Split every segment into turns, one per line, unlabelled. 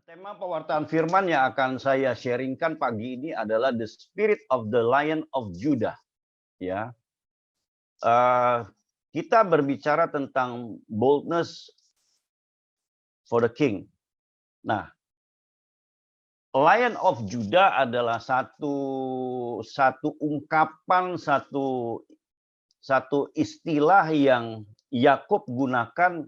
Tema pewartaan firman yang akan saya sharingkan pagi ini adalah The Spirit of the Lion of Judah. Ya, kita berbicara tentang boldness for the King. Nah, Lion of Judah adalah satu ungkapan, satu istilah yang Yakub gunakan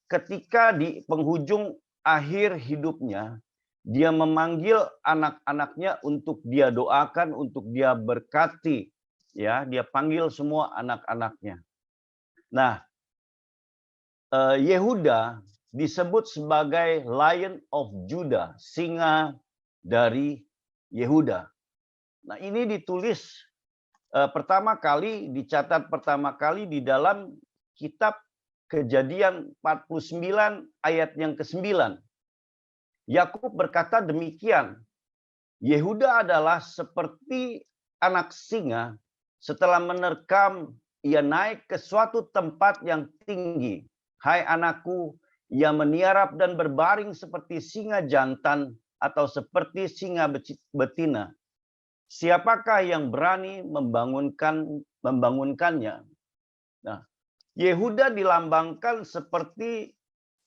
ketika di penghujung akhir hidupnya, dia memanggil anak-anaknya untuk dia doakan, untuk dia berkati. Ya, dia panggil semua anak-anaknya. Nah, Yehuda disebut sebagai Lion of Judah, singa dari Yehuda. Nah, ini ditulis dicatat pertama kali di dalam kitab Kejadian 49 ayat yang ke-9. Yakub berkata demikian, Yehuda adalah seperti anak singa, setelah menerkam ia naik ke suatu tempat yang tinggi. Hai anakku, ia meniarap dan berbaring seperti singa jantan atau seperti singa betina. Siapakah yang berani membangunkannya? Nah, Yehuda dilambangkan seperti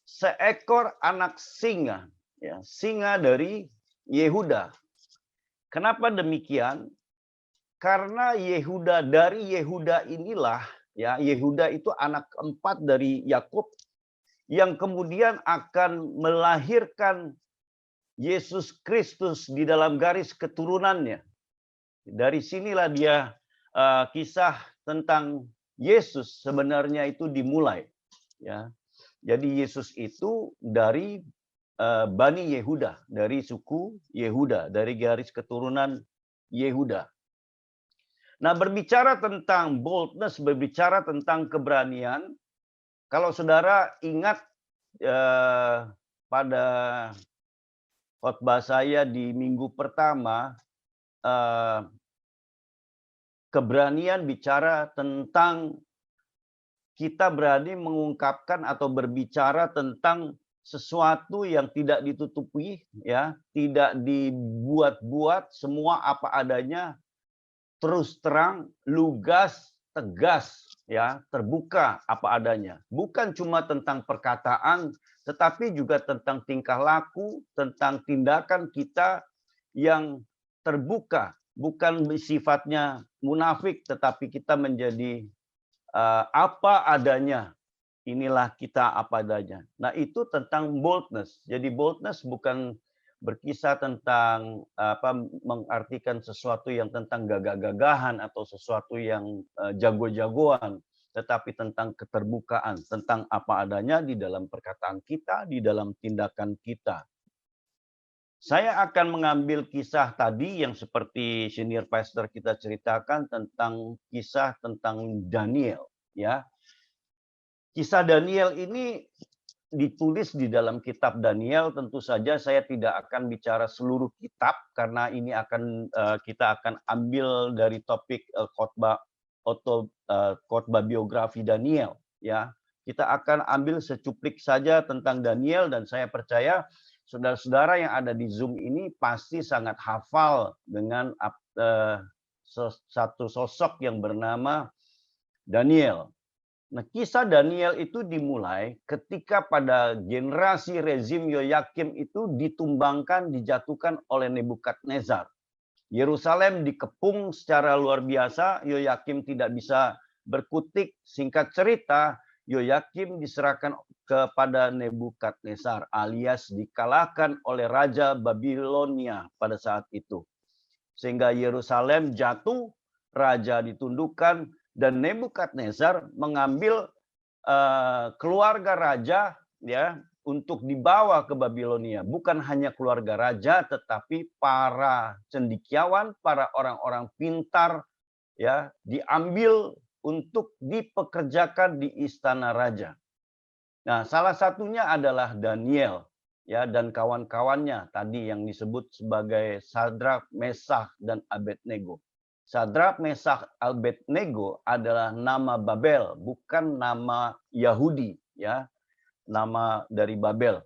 seekor anak singa, ya, singa dari Yehuda. Kenapa demikian? Karena dari Yehuda inilah, ya, Yehuda itu anak keempat dari Yakub yang kemudian akan melahirkan Yesus Kristus di dalam garis keturunannya. Dari sinilah dia kisah tentang Yesus sebenarnya itu dimulai, ya. Jadi Yesus itu dari Bani Yehuda, dari suku Yehuda, dari garis keturunan Yehuda. Nah, berbicara tentang boldness, berbicara tentang keberanian, kalau saudara ingat pada khotbah saya di minggu pertama, keberanian bicara tentang kita berani mengungkapkan atau berbicara tentang sesuatu yang tidak ditutupi, ya, tidak dibuat-buat, semua apa adanya, terus terang, lugas, tegas, ya, terbuka apa adanya. Bukan cuma tentang perkataan, tetapi juga tentang tingkah laku, tentang tindakan kita yang terbuka, bukan sifatnya munafik, tetapi kita menjadi apa adanya. Inilah kita apa adanya. Nah, itu tentang boldness. Jadi boldness bukan berkisah tentang mengartikan sesuatu yang tentang gagah-gagahan atau sesuatu yang jago-jagoan, tetapi tentang keterbukaan, tentang apa adanya di dalam perkataan kita, di dalam tindakan kita. Saya akan mengambil kisah tadi yang seperti senior pastor kita ceritakan tentang kisah tentang Daniel, ya. Kisah Daniel ini ditulis di dalam kitab Daniel. Tentu saja saya tidak akan bicara seluruh kitab karena ini kita akan ambil dari topik khotbah biografi Daniel, ya. Kita akan ambil secuplik saja tentang Daniel, dan saya percaya saudara-saudara yang ada di Zoom ini pasti sangat hafal dengan satu sosok yang bernama Daniel. Nah, kisah Daniel itu dimulai ketika pada generasi rezim Yoyakim itu ditumbangkan, dijatuhkan oleh Nebukadnezar. Yerusalem dikepung secara luar biasa, Yoyakim tidak bisa berkutik. Singkat cerita, Yoyakim diserahkan kepada Nebukadnezar alias dikalahkan oleh Raja Babilonia pada saat itu. Sehingga Yerusalem jatuh, raja ditundukkan, dan Nebukadnezar mengambil keluarga raja, ya, untuk dibawa ke Babilonia. Bukan hanya keluarga raja, tetapi para cendekiawan, para orang-orang pintar, ya, diambil untuk dipekerjakan di istana raja. Nah, salah satunya adalah Daniel, ya, dan kawan-kawannya tadi yang disebut sebagai Sadrak, Mesakh, dan Abednego. Sadrak, Mesakh, Abednego adalah nama Babel, bukan nama Yahudi, ya, nama dari Babel.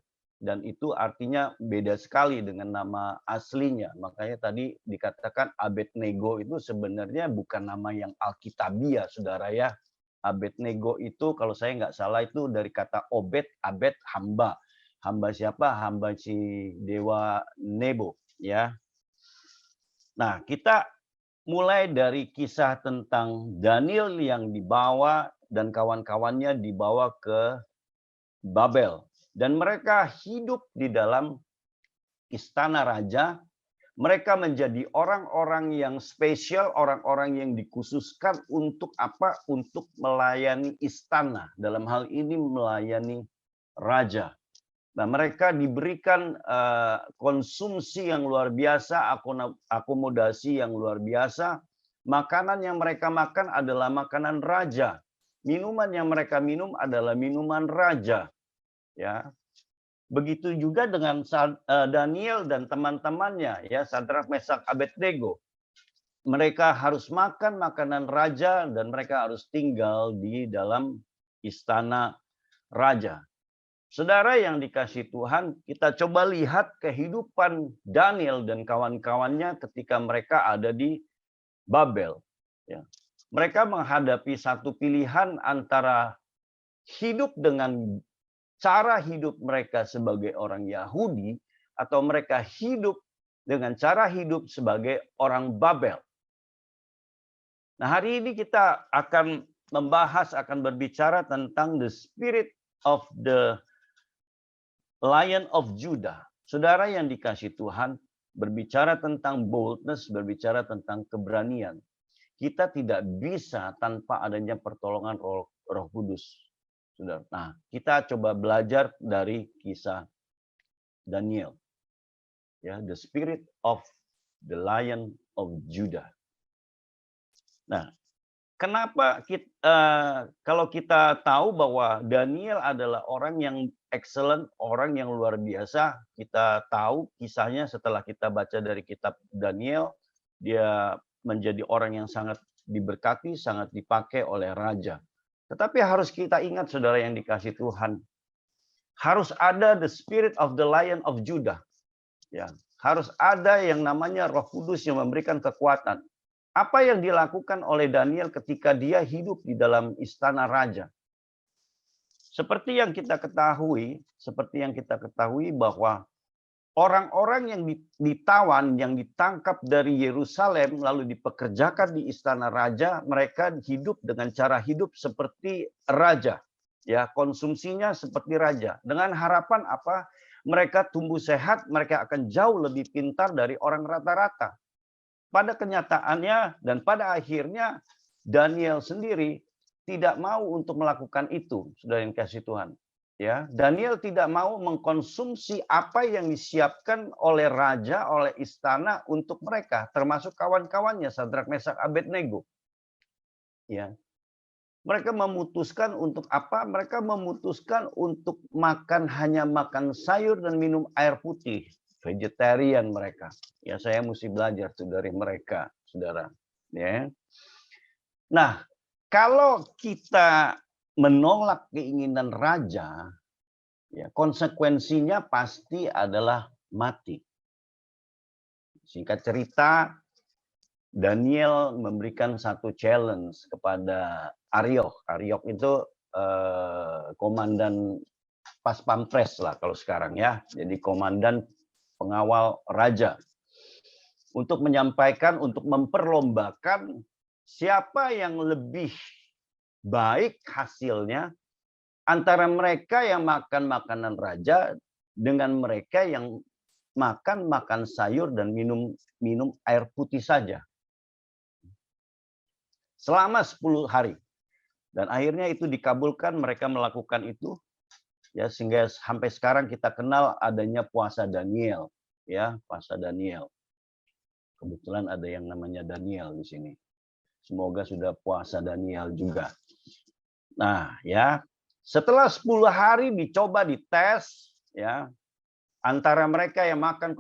dan itu artinya beda sekali dengan nama aslinya. Makanya tadi dikatakan Abednego itu sebenarnya bukan nama yang alkitabiah, saudara ya. Abednego itu kalau saya nggak salah itu dari kata obed, abed, hamba. Hamba siapa? Hamba si dewa Nebo, ya. Nah, kita mulai dari kisah tentang Daniel yang dibawa dan kawan-kawannya dibawa ke Babel. Dan mereka hidup di dalam istana raja. Mereka menjadi orang-orang yang spesial, orang-orang yang dikhususkan untuk apa? Untuk melayani istana. Dalam hal ini melayani raja. Nah, mereka diberikan konsumsi yang luar biasa, akomodasi yang luar biasa. Makanan yang mereka makan adalah makanan raja. Minuman yang mereka minum adalah minuman raja. Ya, begitu juga dengan Daniel dan teman-temannya, ya, Sadrak, Mesak, Abednego. Mereka harus makan makanan raja dan mereka harus tinggal di dalam istana raja. Saudara yang dikasihi Tuhan, kita coba lihat kehidupan Daniel dan kawan-kawannya ketika mereka ada di Babel. Ya. Mereka menghadapi satu pilihan antara hidup dengan cara hidup mereka sebagai orang Yahudi atau mereka hidup dengan cara hidup sebagai orang Babel. Nah, hari ini kita akan membahas, akan berbicara tentang the spirit of the Lion of Judah. Saudara yang dikasihi Tuhan, berbicara tentang boldness, berbicara tentang keberanian. Kita tidak bisa tanpa adanya pertolongan Roh Kudus. Saudara. Nah, kita coba belajar dari kisah Daniel. Ya, the spirit of the Lion of Judah. Nah, kenapa kalau kita tahu bahwa Daniel adalah orang yang excellent, orang yang luar biasa, kita tahu kisahnya setelah kita baca dari kitab Daniel, dia menjadi orang yang sangat diberkati, sangat dipakai oleh raja. Tetapi harus kita ingat, saudara yang dikasihi Tuhan, harus ada the spirit of the Lion of Judah. Ya, harus ada yang namanya Roh Kudus yang memberikan kekuatan. Apa yang dilakukan oleh Daniel ketika dia hidup di dalam istana raja? Seperti yang kita ketahui bahwa orang-orang yang ditawan, yang ditangkap dari Yerusalem, lalu dipekerjakan di istana raja, mereka hidup dengan cara hidup seperti raja. Ya, konsumsinya seperti raja. Dengan harapan apa? Mereka tumbuh sehat, mereka akan jauh lebih pintar dari orang rata-rata. Pada kenyataannya dan pada akhirnya, Daniel sendiri tidak mau untuk melakukan itu, saudara yang kasih Tuhan. Ya, Daniel tidak mau mengkonsumsi apa yang disiapkan oleh raja, oleh istana untuk mereka, termasuk kawan-kawannya Sadrak, Mesak, Abednego. Ya, mereka memutuskan untuk apa? Mereka memutuskan untuk hanya makan sayur dan minum air putih, vegetarian mereka. Ya, saya mesti belajar tuh dari mereka, saudara. Ya. Nah, kalau kita menolak keinginan raja, ya, konsekuensinya pasti adalah mati. Singkat cerita, Daniel memberikan satu challenge kepada Ariok. Ariok itu komandan pas pampres lah kalau sekarang ya. Jadi komandan pengawal raja. Untuk menyampaikan, untuk memperlombakan siapa yang lebih baik hasilnya antara mereka yang makan makanan raja dengan mereka yang makan sayur dan minum air putih saja. Selama 10 hari. Dan akhirnya itu dikabulkan, mereka melakukan itu. Ya, sehingga sampai sekarang kita kenal adanya puasa Daniel. Ya, puasa Daniel. Kebetulan ada yang namanya Daniel di sini. Semoga sudah puasa Daniel juga. Nah, ya, setelah 10 hari dicoba dites, ya, antara mereka yang makan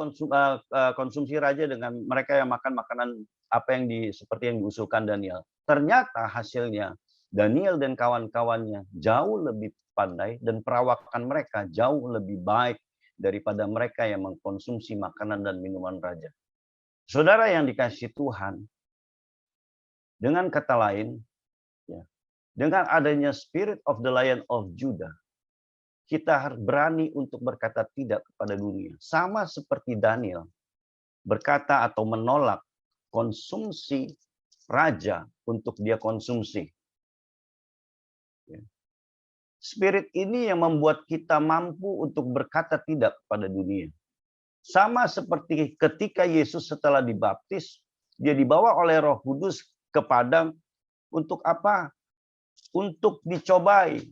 konsumsi raja dengan mereka yang makan makanan apa yang seperti yang diusulkan Daniel. Ternyata hasilnya Daniel dan kawan-kawannya jauh lebih pandai dan perawakan mereka jauh lebih baik daripada mereka yang mengkonsumsi makanan dan minuman raja. Saudara yang dikasihi Tuhan, dengan kata lain, ya, dengan adanya Spirit of the Lion of Judah, kita harus berani untuk berkata tidak kepada dunia. Sama seperti Daniel berkata atau menolak konsumsi raja untuk dia konsumsi. Spirit ini yang membuat kita mampu untuk berkata tidak kepada dunia. Sama seperti ketika Yesus setelah dibaptis, dia dibawa oleh Roh Kudus ke padang untuk apa? Untuk dicobai,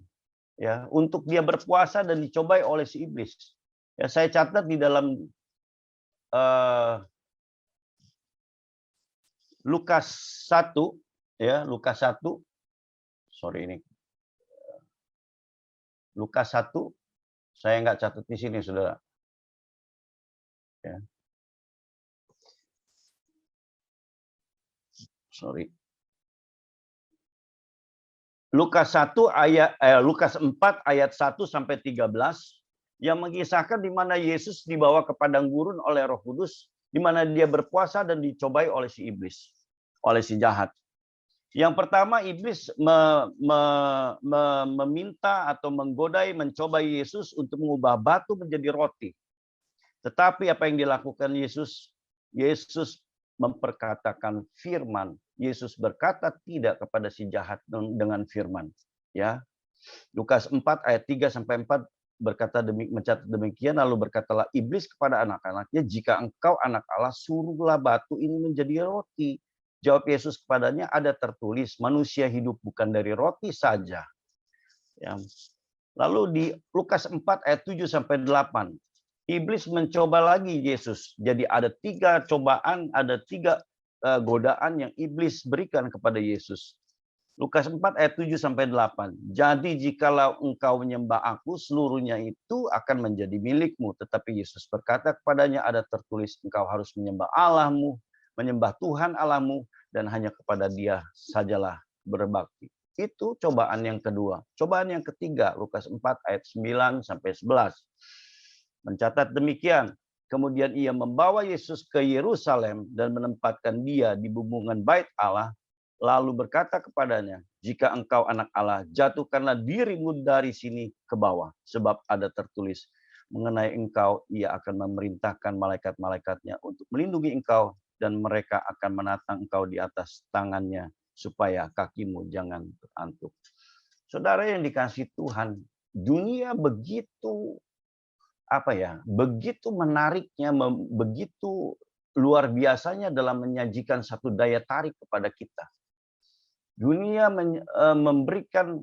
ya, untuk dia berpuasa dan dicobai oleh si iblis. Ya, saya catat di dalam Lukas 1, ya, Lukas 1. Sorry ini. Lukas 1, saya nggak catat di sini, Saudara. Ya. Sorry. Lukas 1 Lukas 4 ayat 1 sampai 13 yang mengisahkan di mana Yesus dibawa ke padang gurun oleh Roh Kudus, di mana dia berpuasa dan dicobai oleh si iblis, oleh si jahat. Yang pertama, iblis meminta atau menggodai, mencobai Yesus untuk mengubah batu menjadi roti. Tetapi apa yang dilakukan Yesus? Yesus memperkatakan firman. Yesus berkata tidak kepada si jahat dengan firman. Ya, Lukas 4 ayat 3 sampai 4 mencatat demikian, lalu berkatalah iblis kepada anak-anaknya, jika engkau anak Allah, suruhlah batu ini menjadi roti. Jawab Yesus kepadanya, ada tertulis, manusia hidup bukan dari roti saja. Ya. Lalu di Lukas 4 ayat 7 sampai 8, iblis mencoba lagi Yesus. Jadi ada 3 cobaan, ada 3 godaan yang iblis berikan kepada Yesus. Lukas 4 ayat 7 sampai 8. Jadi jikalau engkau menyembah aku, seluruhnya itu akan menjadi milikmu. Tetapi Yesus berkata kepadanya, ada tertulis, engkau harus menyembah Allahmu, menyembah Tuhan Allahmu, dan hanya kepada Dia sajalah berbakti. Itu cobaan yang kedua. Cobaan yang ketiga, Lukas 4 ayat 9 sampai 11. Mencatat demikian. Kemudian ia membawa Yesus ke Yerusalem dan menempatkan dia di bumbungan bait Allah. Lalu berkata kepadanya, jika engkau anak Allah, jatuhkanlah dirimu dari sini ke bawah. Sebab ada tertulis, mengenai engkau, ia akan memerintahkan malaikat-malaikatnya untuk melindungi engkau, dan mereka akan menatang engkau di atas tangannya, supaya kakimu jangan terantuk. Saudara yang dikasihi Tuhan, dunia begitu begitu menariknya, begitu luar biasanya dalam menyajikan satu daya tarik kepada kita. Dunia memberikan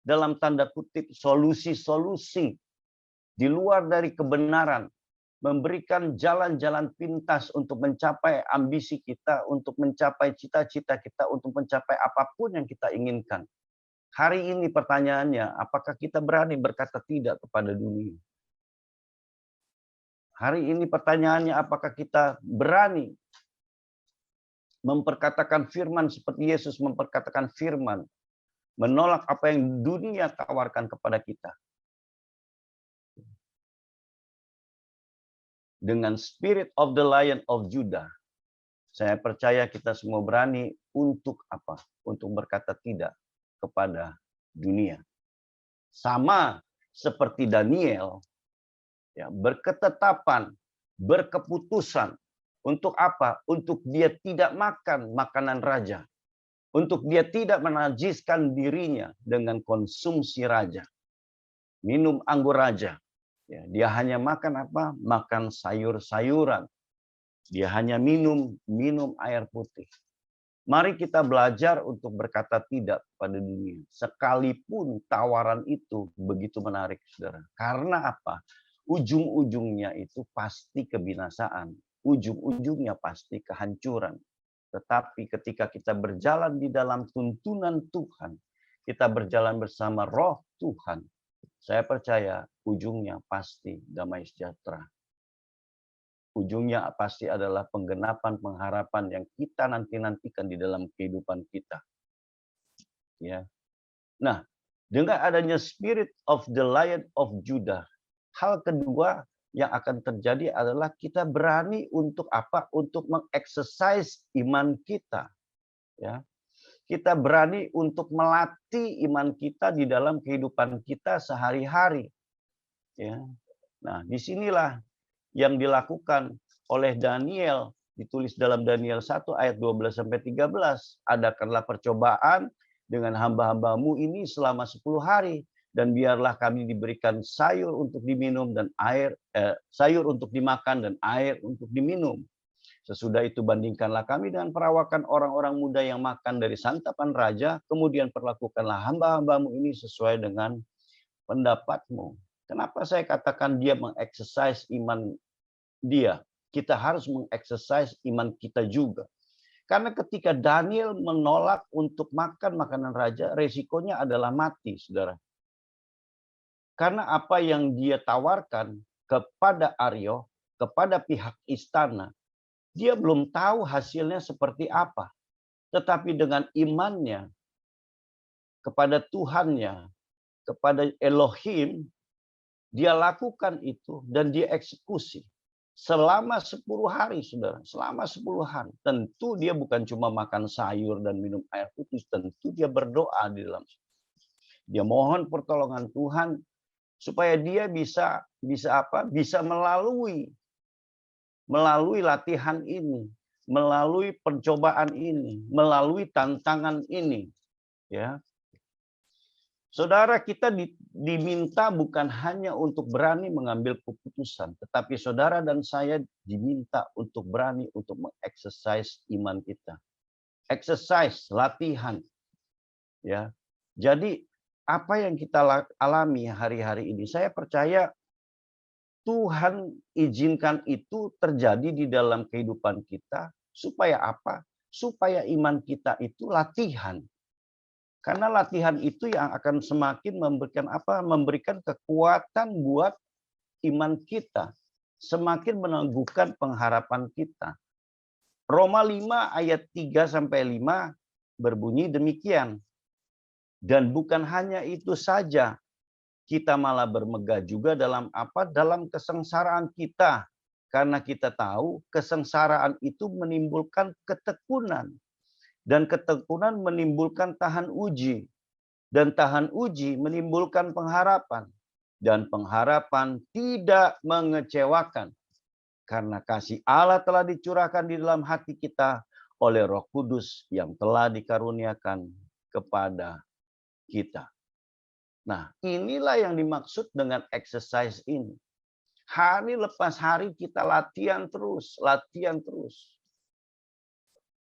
dalam tanda kutip solusi-solusi di luar dari kebenaran, memberikan jalan-jalan pintas untuk mencapai ambisi kita, untuk mencapai cita-cita kita, untuk mencapai apapun yang kita inginkan. Hari ini pertanyaannya, apakah kita berani berkata tidak kepada dunia? Hari ini pertanyaannya, apakah kita berani memperkatakan firman seperti Yesus memperkatakan firman, menolak apa yang dunia tawarkan kepada kita? Dengan Spirit of the Lion of Judah, saya percaya kita semua berani untuk apa? Untuk berkata tidak kepada dunia. Sama seperti Daniel, ya, berketetapan, berkeputusan untuk apa? Untuk dia tidak makan makanan raja. Untuk dia tidak menajiskan dirinya dengan konsumsi raja. Minum anggur raja. Ya, dia hanya makan apa? Makan sayur-sayuran. Dia hanya minum air putih. Mari kita belajar untuk berkata tidak pada dunia. Sekalipun tawaran itu begitu menarik, saudara. Karena apa? Ujung-ujungnya itu pasti kebinasaan. Ujung-ujungnya pasti kehancuran. Tetapi ketika kita berjalan di dalam tuntunan Tuhan, kita berjalan bersama Roh Tuhan, saya percaya ujungnya pasti damai sejahtera. Ujungnya pasti adalah penggenapan pengharapan yang kita nantikan di dalam kehidupan kita. Ya. Nah, dengan adanya Spirit of the Lion of Judah, hal kedua yang akan terjadi adalah kita berani untuk apa? Untuk mengeksersis iman kita, ya. Kita berani untuk melatih iman kita di dalam kehidupan kita sehari-hari, ya. Nah, disinilah yang dilakukan oleh Daniel, ditulis dalam Daniel 1 ayat 12 sampai 13. Adakanlah percobaan dengan hamba-hambamu ini selama 10 hari, dan biarlah kami diberikan sayur untuk diminum dan sayur untuk dimakan dan air untuk diminum. Sesudah itu bandingkanlah kami dengan perawakan orang-orang muda yang makan dari santapan raja, kemudian perlakukanlah hamba-hambamu ini sesuai dengan pendapatmu. Kenapa saya katakan dia mengeksersis iman dia? Kita harus mengeksersis iman kita juga. Karena ketika Daniel menolak untuk makan makanan raja, resikonya adalah mati, saudara. Karena apa yang dia tawarkan kepada Aryo, kepada pihak istana, dia belum tahu hasilnya seperti apa. Tetapi dengan imannya kepada Tuhannya, kepada Elohim, dia lakukan itu dan dia eksekusi. Selama 10 hari, saudara. Selama 10 hari. Tentu dia bukan cuma makan sayur dan minum air putih. Tentu dia berdoa di dalam. Dia mohon pertolongan Tuhan supaya dia bisa apa? Bisa melalui latihan ini, melalui pencobaan ini, melalui tantangan ini, ya. Saudara, kita diminta bukan hanya untuk berani mengambil keputusan, tetapi saudara dan saya diminta untuk berani untuk mengeksersis iman kita. Exercise, latihan, ya. Jadi apa yang kita alami hari-hari ini, saya percaya Tuhan izinkan itu terjadi di dalam kehidupan kita. Supaya apa? Supaya iman kita itu latihan. Karena latihan itu yang akan semakin memberikan apa? Memberikan kekuatan buat iman kita. Semakin meneguhkan pengharapan kita. Roma 5 ayat 3-5 berbunyi demikian. Dan bukan hanya itu saja, kita malah bermegah juga dalam apa? Dalam kesengsaraan kita. Karena kita tahu kesengsaraan itu menimbulkan ketekunan. Dan ketekunan menimbulkan tahan uji. Dan tahan uji menimbulkan pengharapan. Dan pengharapan tidak mengecewakan. Karena kasih Allah telah dicurahkan di dalam hati kita oleh Roh Kudus yang telah dikaruniakan kepada kita. Nah, inilah yang dimaksud dengan exercise ini. Hari lepas hari kita latihan terus, latihan terus.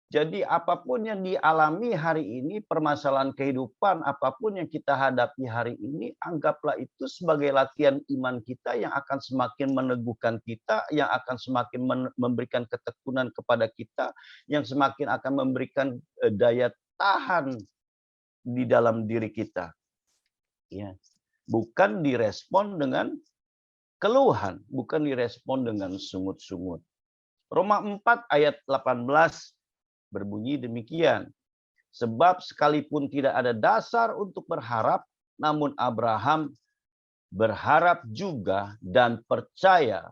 Jadi apapun yang dialami hari ini, permasalahan kehidupan, apapun yang kita hadapi hari ini, anggaplah itu sebagai latihan iman kita yang akan semakin meneguhkan kita, yang akan semakin memberikan ketekunan kepada kita, yang semakin akan memberikan daya tahan di dalam diri kita. Ya. Bukan direspon dengan keluhan, bukan direspon dengan sungut-sungut. Roma 4 ayat 18 berbunyi demikian. Sebab sekalipun tidak ada dasar untuk berharap, namun Abraham berharap juga dan percaya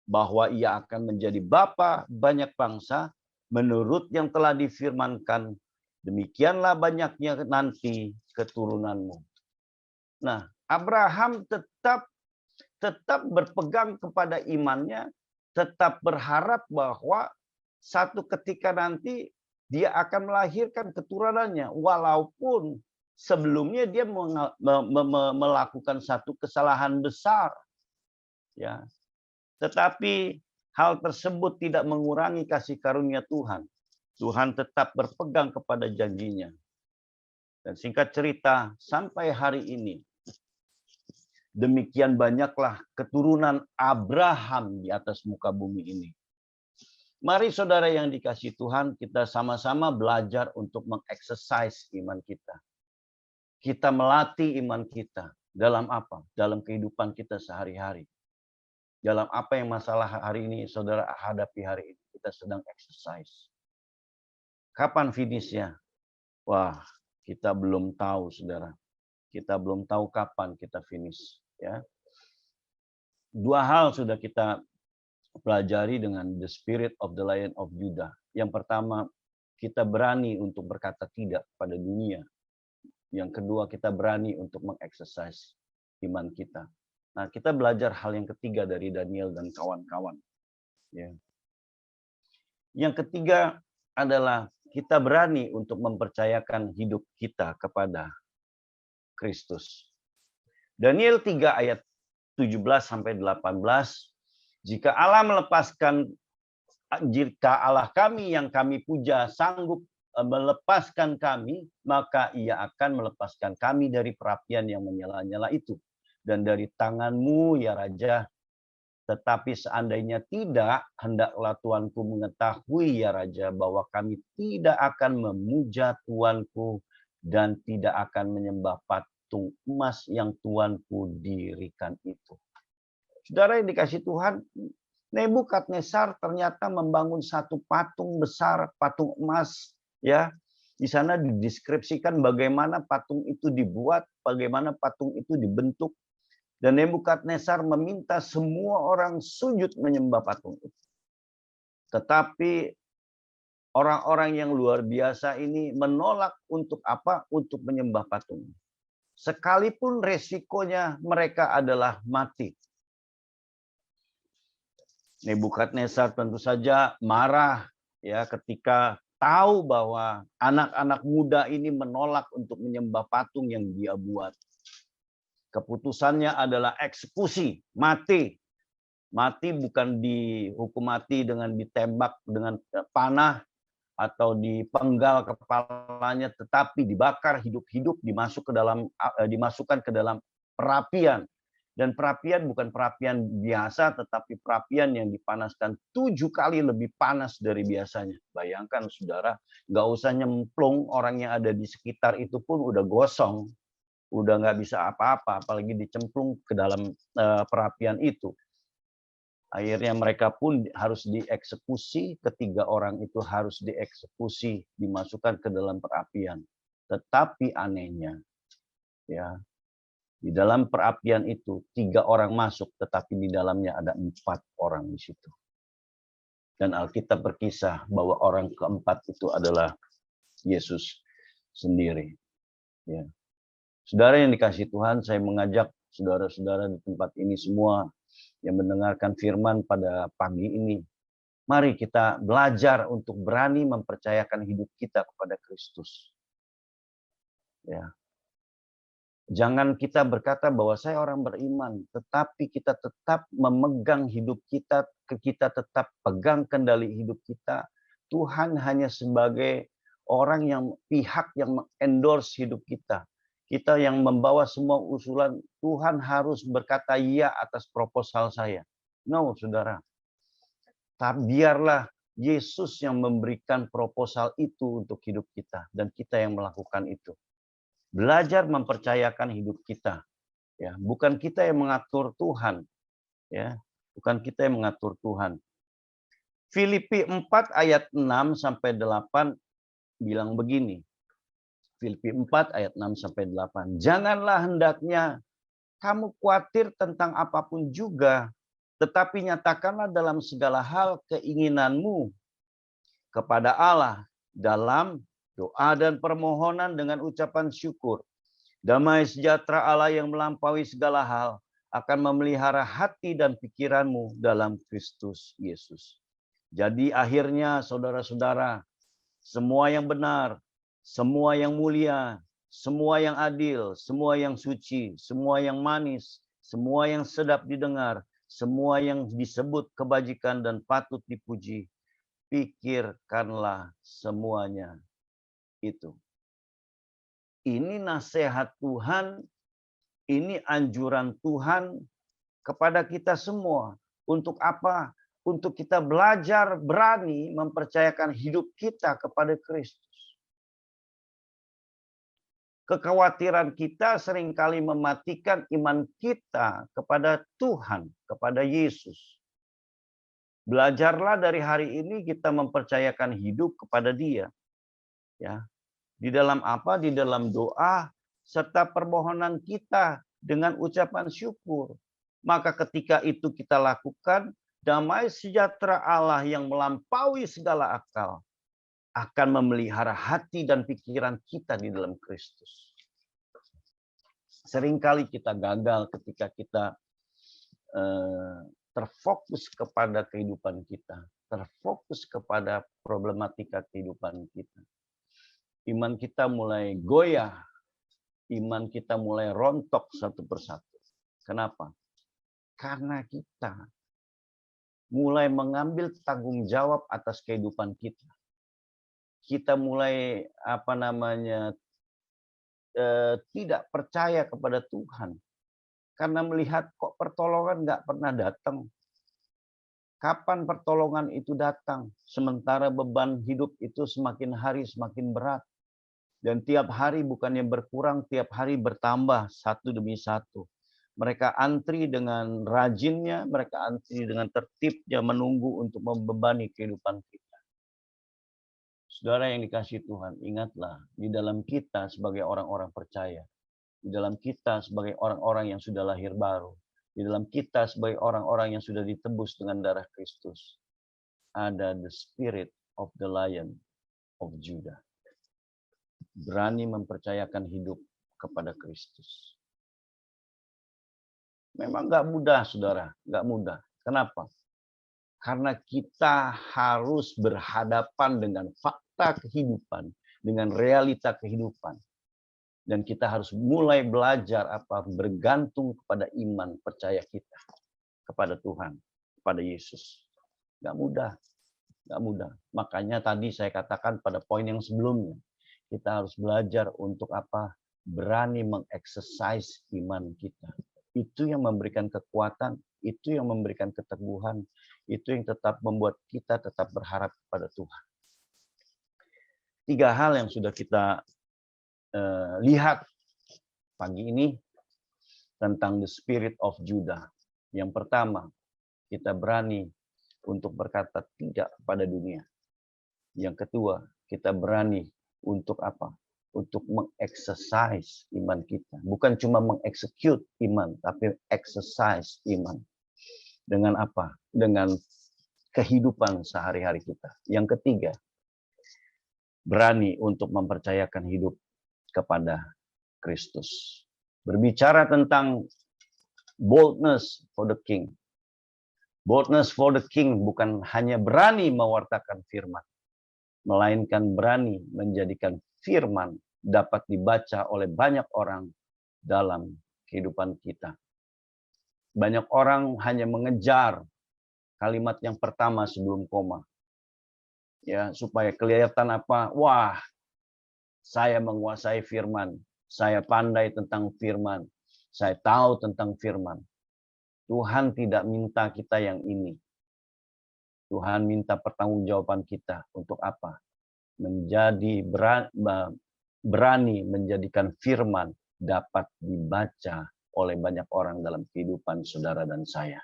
bahwa ia akan menjadi bapa banyak bangsa menurut yang telah difirmankan, demikianlah banyaknya nanti keturunanmu. Nah, Abraham tetap berpegang kepada imannya, tetap berharap bahwa satu ketika nanti dia akan melahirkan keturunannya, walaupun sebelumnya dia melakukan satu kesalahan besar, ya. Tetapi hal tersebut tidak mengurangi kasih karunia Tuhan. Tuhan tetap berpegang kepada janjinya. Dan singkat cerita, sampai hari ini demikian banyaklah keturunan Abraham di atas muka bumi ini. Mari saudara yang dikasihi Tuhan, kita sama-sama belajar untuk mengeksersis iman kita. Kita melatih iman kita dalam apa? Dalam kehidupan kita sehari-hari. Dalam apa yang masalah hari ini saudara hadapi hari ini, kita sedang eksersis. Kapan finishnya? Wah, kita belum tahu, saudara. Kita belum tahu kapan kita finish, ya. Dua hal sudah kita pelajari dengan the spirit of the Lion of Judah. Yang pertama, kita berani untuk berkata tidak pada dunia. Yang kedua, kita berani untuk mengeksersis iman kita. Nah, kita belajar hal yang ketiga dari Daniel dan kawan-kawan. Ya. Yang ketiga adalah kita berani untuk mempercayakan hidup kita kepada Kristus. Daniel 3 ayat 17-18, jika Allah kami yang kami puja sanggup melepaskan kami, maka ia akan melepaskan kami dari perapian yang menyala-nyala itu. Dan dari tanganmu, ya Raja. Tetapi seandainya tidak, hendaklah tuanku mengetahui, ya Raja, bahwa kami tidak akan memuja tuanku dan tidak akan menyembah patung emas yang tuanku dirikan itu. Saudara yang dikasih Tuhan, Nebukadnezar ternyata membangun satu patung besar, patung emas, ya. Di sana dideskripsikan bagaimana patung itu dibuat, bagaimana patung itu dibentuk. Dan Nebukadnezar meminta semua orang sujud menyembah patung itu. Tetapi orang-orang yang luar biasa ini menolak untuk apa? Untuk menyembah patung. Sekalipun resikonya mereka adalah mati. Nebukadnezar tentu saja marah ya ketika tahu bahwa anak-anak muda ini menolak untuk menyembah patung yang dia buat. Keputusannya adalah eksekusi, mati. Mati bukan dihukum mati dengan ditembak dengan panah atau dipenggal kepalanya, tetapi dibakar hidup-hidup, dimasukkan ke dalam perapian. Dan perapian bukan perapian biasa, tetapi perapian yang dipanaskan 7 kali lebih panas dari biasanya. Bayangkan saudara, nggak usah nyemplung, orang yang ada di sekitar itu pun udah gosong. Udah nggak bisa apa-apa, apalagi dicemplung ke dalam perapian itu. Akhirnya mereka pun harus dieksekusi, ketiga orang itu harus dieksekusi, dimasukkan ke dalam perapian. Tetapi anehnya, ya di dalam perapian itu 3 orang masuk, tetapi di dalamnya ada 4 orang di situ. Dan Alkitab berkisah bahwa orang keempat itu adalah Yesus sendiri. Ya. Saudara yang dikasih Tuhan, saya mengajak saudara-saudara di tempat ini semua yang mendengarkan firman pada pagi ini. Mari kita belajar untuk berani mempercayakan hidup kita kepada Kristus. Ya. Jangan kita berkata bahwa saya orang beriman, tetapi kita tetap memegang hidup kita tetap pegang kendali hidup kita. Tuhan hanya sebagai orang yang pihak yang endorse hidup kita. Kita yang membawa semua usulan, Tuhan harus berkata iya atas proposal saya. No, saudara. Tapi biarlah Yesus yang memberikan proposal itu untuk hidup kita. Dan kita yang melakukan itu. Belajar mempercayakan hidup kita. Ya, bukan kita yang mengatur Tuhan. Ya, bukan kita yang mengatur Tuhan. Filipi 4 ayat 6-8 bilang begini. Filipi 4 ayat 6-8. Janganlah hendaknya kamu khawatir tentang apapun juga, tetapi nyatakanlah dalam segala hal keinginanmu kepada Allah dalam doa dan permohonan dengan ucapan syukur. Damai sejahtera Allah yang melampaui segala hal akan memelihara hati dan pikiranmu dalam Kristus Yesus. Jadi akhirnya saudara-saudara, semua yang benar, semua yang mulia, semua yang adil, semua yang suci, semua yang manis, semua yang sedap didengar, semua yang disebut kebajikan dan patut dipuji, pikirkanlah semuanya itu. Ini nasihat Tuhan, ini anjuran Tuhan kepada kita semua. Untuk apa? Untuk kita belajar berani mempercayakan hidup kita kepada Kristus. Kekhawatiran kita seringkali mematikan iman kita kepada Tuhan, kepada Yesus. Belajarlah dari hari ini kita mempercayakan hidup kepada Dia. Ya. Di dalam apa? Di dalam doa serta permohonan kita dengan ucapan syukur. Maka ketika itu kita lakukan, damai sejahtera Allah yang melampaui segala akal akan memelihara hati dan pikiran kita di dalam Kristus. Seringkali kita gagal ketika kita terfokus kepada kehidupan kita, terfokus kepada problematika kehidupan kita. Iman kita mulai goyah, iman kita mulai rontok satu persatu. Kenapa? Karena kita mulai mengambil tanggung jawab atas kehidupan kita. Kita mulai tidak percaya kepada Tuhan. Karena melihat kok pertolongan nggak pernah datang. Kapan pertolongan itu datang? Sementara beban hidup itu semakin hari semakin berat. Dan tiap hari bukannya berkurang, tiap hari bertambah satu demi satu. Mereka antri dengan rajinnya, mereka antri dengan tertibnya menunggu untuk membebani kehidupan kita. Saudara yang dikasihi Tuhan, ingatlah di dalam kita sebagai orang-orang percaya, di dalam kita sebagai orang-orang yang sudah lahir baru, di dalam kita sebagai orang-orang yang sudah ditebus dengan darah Kristus, ada the spirit of the Lion of Judah. Berani mempercayakan hidup kepada Kristus. Memang nggak mudah, saudara, nggak mudah. Kenapa? Karena kita harus berhadapan dengan fakta kehidupan, dengan realita kehidupan. Dan kita harus mulai belajar bergantung kepada iman percaya kita kepada Tuhan, kepada Yesus. Nggak mudah, nggak mudah. Makanya tadi saya katakan pada poin yang sebelumnya, kita harus belajar untuk berani mengeksersis iman kita. Itu yang memberikan kekuatan, itu yang memberikan keteguhan, itu yang tetap membuat kita tetap berharap kepada Tuhan. 3 hal yang sudah kita lihat pagi ini tentang the spirit of Judah. Yang pertama, kita berani untuk berkata tidak kepada dunia. Yang kedua, kita berani untuk Untuk mengeksersis iman kita. Bukan cuma mengeksekut iman, tapi exercise iman. Dengan Dengan kehidupan sehari-hari kita. Yang ketiga, berani untuk mempercayakan hidup kepada Kristus. Berbicara tentang boldness for the King. Boldness for the King bukan hanya berani mewartakan firman, melainkan berani menjadikan firman dapat dibaca oleh banyak orang dalam kehidupan kita. Banyak orang hanya mengejar kalimat yang pertama sebelum koma. Ya, supaya kelihatan wah, saya menguasai firman, saya pandai tentang firman, saya tahu tentang firman. Tuhan tidak minta kita yang ini. Tuhan minta pertanggungjawaban kita untuk menjadi berani menjadikan firman dapat dibaca oleh banyak orang dalam kehidupan saudara dan saya.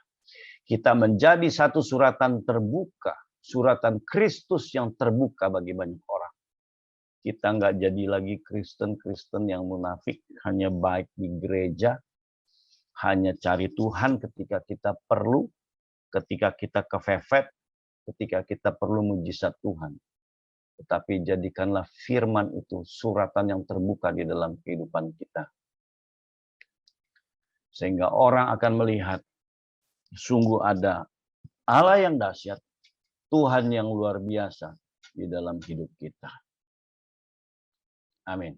Kita menjadi satu suratan terbuka, suratan Kristus yang terbuka bagi banyak orang. Kita nggak jadi lagi Kristen-Kristen yang munafik, hanya baik di gereja, hanya cari Tuhan ketika kita perlu, ketika kita kepepet, ketika kita perlu mujizat Tuhan. Tetapi jadikanlah firman itu suratan yang terbuka di dalam kehidupan kita. Sehingga orang akan melihat, sungguh ada Allah yang dahsyat, Tuhan yang luar biasa di dalam hidup kita. Amin.